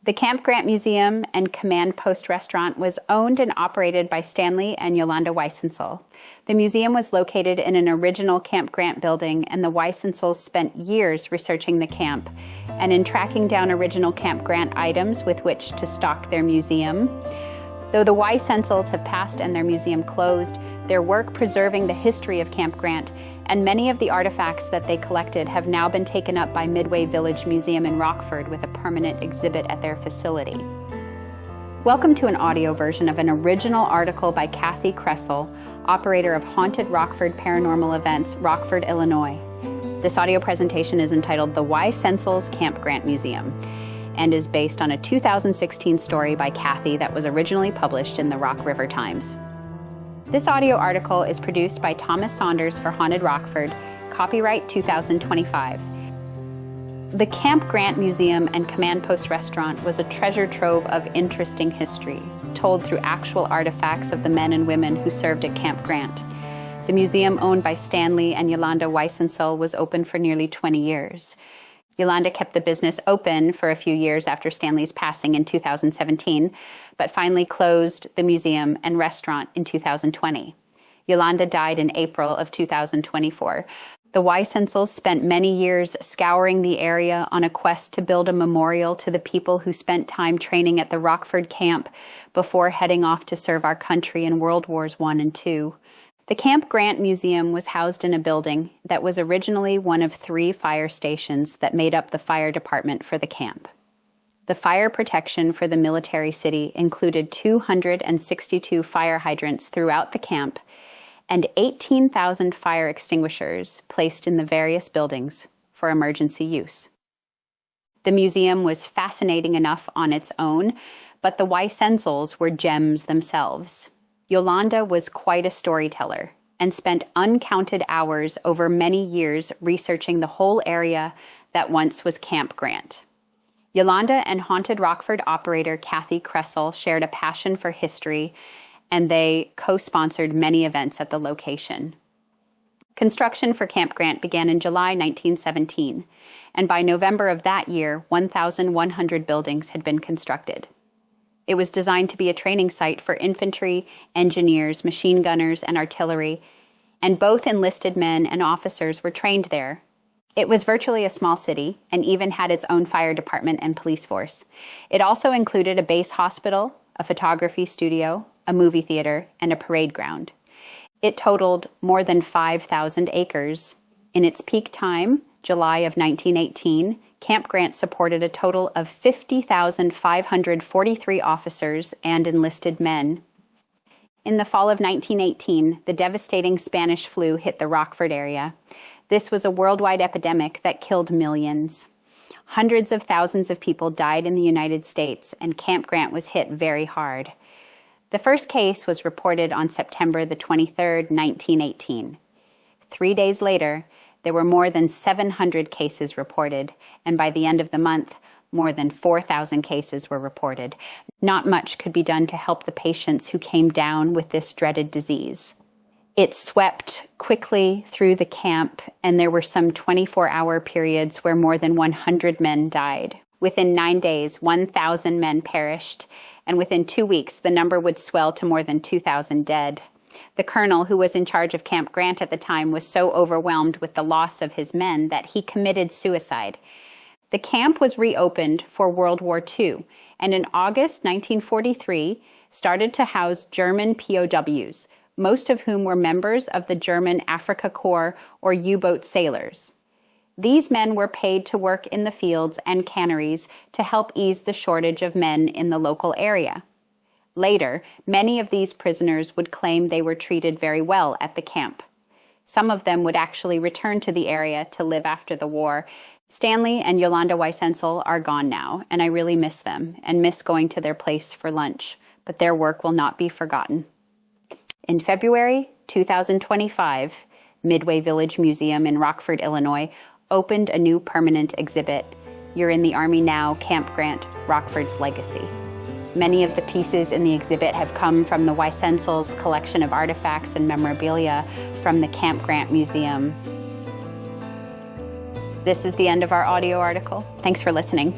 The Camp Grant Museum and Command Post Restaurant was owned and operated by Stanley and Yolanda Weisensel. The museum was located in an original Camp Grant building, and the Weisensels spent years researching the camp and in tracking down original Camp Grant items with which to stock their museum. Though the Weisensels have passed and their museum closed, their work preserving the history of Camp Grant and many of the artifacts that they collected have now been taken up by Midway Village Museum in Rockford with a permanent exhibit at their facility. Welcome to an audio version of an original article by Kathi Kresol, operator of Haunted Rockford Paranormal Events, Rockford, Illinois. This audio presentation is entitled The Weisensels Camp Grant Museum and is based on a 2016 story by Kathi that was originally published in the Rock River Times. This audio article is produced by Thomas Saunders for Haunted Rockford, copyright 2025. The Camp Grant Museum and Command Post Restaurant was a treasure trove of interesting history, told through actual artifacts of the men and women who served at Camp Grant. The museum, owned by Stanley and Yolanda Weisensel, was open for nearly 20 years. Yolanda kept the business open for a few years after Stanley's passing in 2017, but finally closed the museum and restaurant in 2020. Yolanda died in April of 2024. The Weisensels spent many years scouring the area on a quest to build a memorial to the people who spent time training at the Rockford camp before heading off to serve our country in World Wars I and II. The Camp Grant Museum was housed in a building that was originally one of 3 fire stations that made up the fire department for the camp. The fire protection for the military city included 262 fire hydrants throughout the camp and 18,000 fire extinguishers placed in the various buildings for emergency use. The museum was fascinating enough on its own, but the Weisensels were gems themselves. Yolanda was quite a storyteller and spent uncounted hours over many years researching the whole area that once was Camp Grant. Yolanda and Haunted Rockford operator Kathi Kresol shared a passion for history, and they co-sponsored many events at the location. Construction for Camp Grant began in July 1917, and by November of that year, 1,100 buildings had been constructed. It was designed to be a training site for infantry, engineers, machine gunners, and artillery, and both enlisted men and officers were trained there. It was virtually a small city and even had its own fire department and police force. It also included a base hospital, a photography studio, a movie theater, and a parade ground. It totaled more than 5,000 acres. In its peak time, July of 1918, Camp Grant supported a total of 50,543 officers and enlisted men. In the fall of 1918, the devastating Spanish flu hit the Rockford area. This was a worldwide epidemic that killed millions. Hundreds of thousands of people died in the United States, and Camp Grant was hit very hard. The first case was reported on September the 23rd, 1918. 3 days later, there were more than 700 cases reported, and by the end of the month, more than 4,000 cases were reported. Not much could be done to help the patients who came down with this dreaded disease. It swept quickly through the camp, and there were some 24-hour periods where more than 100 men died. Within 9 days, 1,000 men perished, and within 2 weeks, the number would swell to more than 2,000 dead. The colonel, who was in charge of Camp Grant at the time, was so overwhelmed with the loss of his men that he committed suicide. The camp was reopened for World War II, and in August 1943 started to house German POWs, most of whom were members of the German Afrika Korps or U-boat sailors. These men were paid to work in the fields and canneries to help ease the shortage of men in the local area. Later, many of these prisoners would claim they were treated very well at the camp. Some of them would actually return to the area to live after the war. Stanley and Yolanda Weisensel are gone now, and I really miss them and miss going to their place for lunch, but their work will not be forgotten. In February 2025, Midway Village Museum in Rockford, Illinois, opened a new permanent exhibit, You're in the Army Now, Camp Grant, Rockford's Legacy. Many of the pieces in the exhibit have come from the Weisensels' collection of artifacts and memorabilia from the Camp Grant Museum. This is the end of our audio article. Thanks for listening.